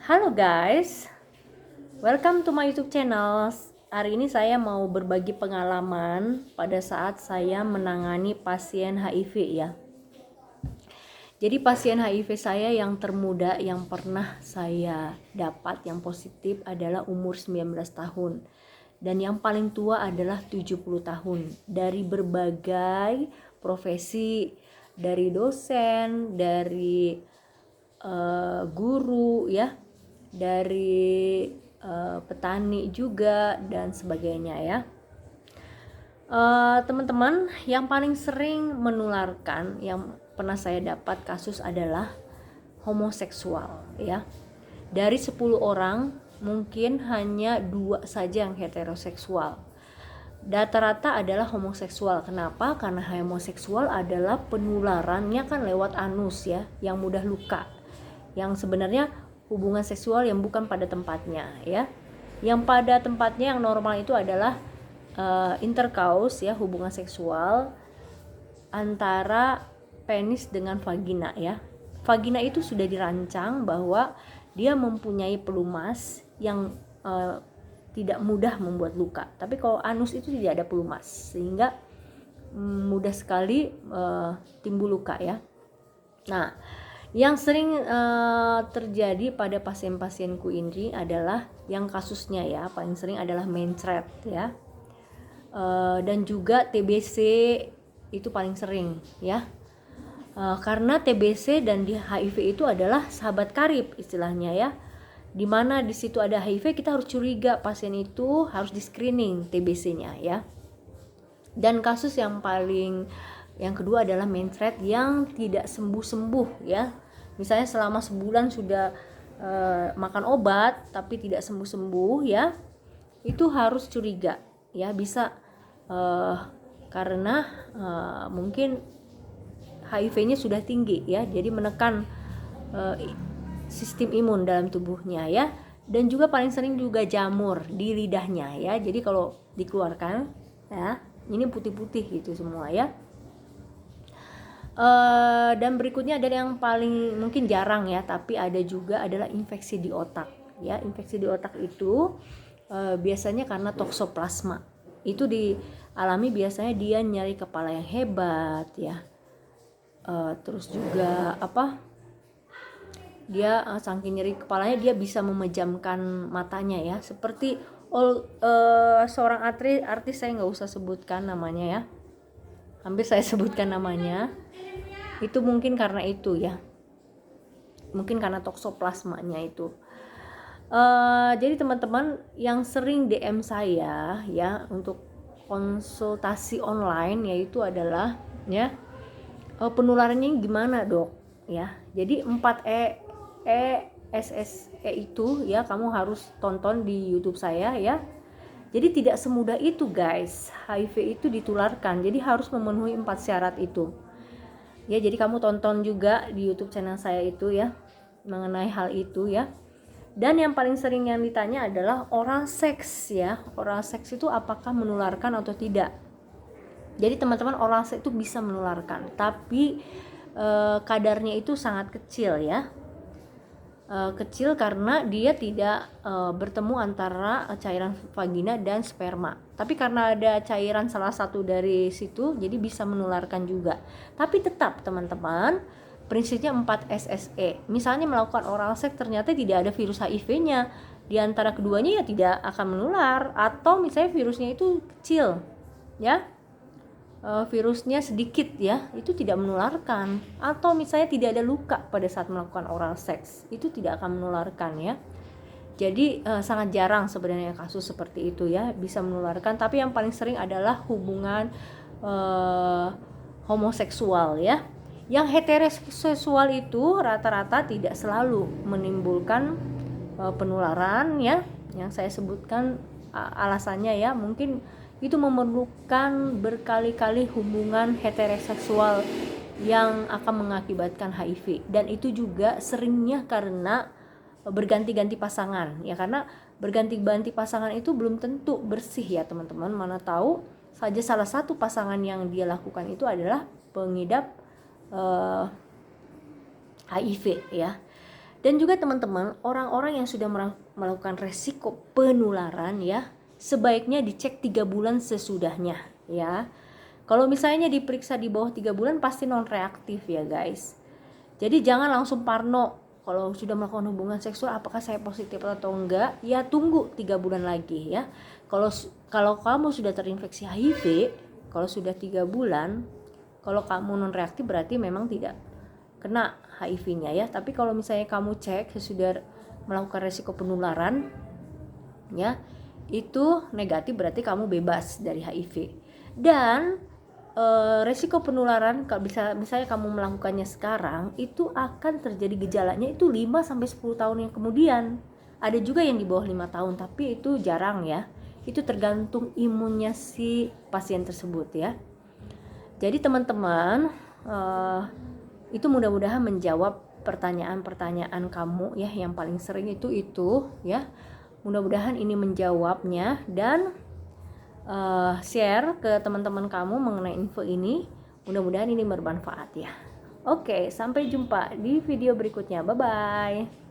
Halo guys, welcome to my YouTube channel. Hari ini saya mau berbagi pengalaman pada saat saya menangani pasien HIV ya. Jadi pasien HIV saya yang termuda yang pernah saya dapat yang positif adalah umur 19 tahun. Dan yang paling tua adalah 70 tahun. Dari berbagai profesi, dari dosen, dari guru ya, dari petani juga dan sebagainya ya. Teman-teman, yang paling sering menularkan yang pernah saya dapat kasus adalah homoseksual ya. Dari 10 orang mungkin hanya 2 saja yang heteroseksual. Rata-rata adalah homoseksual. Kenapa? Karena homoseksual adalah penularannya kan lewat anus ya, yang mudah luka. Yang sebenarnya hubungan seksual yang bukan pada tempatnya ya. Yang pada tempatnya yang normal itu adalah intercourse ya, hubungan seksual antara penis dengan vagina ya. Vagina itu sudah dirancang bahwa dia mempunyai pelumas yang tidak mudah membuat luka. Tapi kalau anus itu tidak ada pelumas sehingga mudah sekali timbul luka ya. Nah, yang sering terjadi pada pasien-pasienku ini adalah yang kasusnya ya, paling sering adalah mencret ya. Dan juga TBC itu paling sering ya. Karena TBC dan di HIV itu adalah sahabat karib istilahnya ya. Dimana di situ ada HIV, kita harus curiga pasien itu harus di screening TBC-nya ya. Dan kasus yang kedua adalah mencret yang tidak sembuh-sembuh ya. Misalnya selama sebulan sudah makan obat tapi tidak sembuh-sembuh ya, itu harus curiga ya, bisa karena mungkin HIV-nya sudah tinggi ya, jadi menekan sistem imun dalam tubuhnya ya. Dan juga paling sering juga jamur di lidahnya ya, jadi kalau dikeluarkan ya ini putih-putih gitu semua ya. Dan berikutnya ada yang paling mungkin jarang ya, tapi ada juga adalah infeksi di otak ya. Infeksi di otak itu biasanya karena toksoplasma. Itu dialami biasanya dia nyeri kepala yang hebat ya. Terus juga dia saking nyeri kepalanya dia bisa memejamkan matanya ya, seperti seorang artis saya nggak usah sebutkan namanya ya, hampir saya sebutkan namanya, itu mungkin karena itu ya, mungkin karena toksoplasmanya itu. Jadi teman-teman yang sering DM saya ya untuk konsultasi online yaitu adalah ya, penularannya gimana dok ya. Jadi 4E SSE itu ya, kamu harus tonton di YouTube saya ya. Jadi tidak semudah itu guys, HIV itu ditularkan. Jadi harus memenuhi 4 syarat itu ya. Jadi kamu tonton juga di YouTube channel saya itu ya mengenai hal itu ya. Dan yang paling sering yang ditanya adalah oral seks ya. Oral seks itu apakah menularkan atau tidak. Jadi teman-teman, oral seks itu bisa menularkan, tapi kadarnya itu sangat kecil ya. Kecil karena dia tidak bertemu antara cairan vagina dan sperma. Tapi karena ada cairan salah satu dari situ, jadi bisa menularkan juga. Tapi tetap teman-teman, prinsipnya 4 SSE. Misalnya melakukan oral seks ternyata tidak ada virus HIV-nya, di antara keduanya ya tidak akan menular. Atau misalnya virusnya itu kecil ya, virusnya sedikit ya, itu tidak menularkan. Atau misalnya tidak ada luka pada saat melakukan oral seks, itu tidak akan menularkan ya. Jadi sangat jarang sebenarnya kasus seperti itu ya bisa menularkan. Tapi yang paling sering adalah hubungan homoseksual ya. Yang heteroseksual itu rata-rata tidak selalu menimbulkan penularan ya. Yang saya sebutkan alasannya ya, mungkin itu memerlukan berkali-kali hubungan heteroseksual yang akan mengakibatkan HIV. Dan itu juga seringnya karena berganti-ganti pasangan ya, karena berganti-ganti pasangan itu belum tentu bersih ya teman-teman. Mana tahu saja salah satu pasangan yang dia lakukan itu adalah pengidap HIV ya. Dan juga teman-teman, orang-orang yang sudah melakukan resiko penularan ya, sebaiknya dicek 3 bulan sesudahnya ya. Kalau misalnya diperiksa di bawah 3 bulan pasti non reaktif ya guys. Jadi jangan langsung parno kalau sudah melakukan hubungan seksual apakah saya positif atau enggak, ya tunggu 3 bulan lagi ya. Kalau kamu sudah terinfeksi HIV, kalau sudah 3 bulan, kalau kamu non reaktif berarti memang tidak kena HIV-nya ya. Tapi kalau misalnya kamu cek sesudah melakukan resiko penularan ya, itu negatif berarti kamu bebas dari HIV. Dan resiko penularan kalau misalnya kamu melakukannya sekarang itu akan terjadi gejalanya itu 5 sampai 10 tahun yang kemudian. Ada juga yang di bawah 5 tahun tapi itu jarang ya. Itu tergantung imunnya si pasien tersebut ya. Jadi teman-teman, itu mudah-mudahan menjawab pertanyaan-pertanyaan kamu ya, yang paling sering itu ya. Mudah-mudahan ini menjawabnya, dan share ke teman-teman kamu mengenai info ini. Mudah-mudahan ini bermanfaat ya. Oke, sampai jumpa di video berikutnya. Bye bye.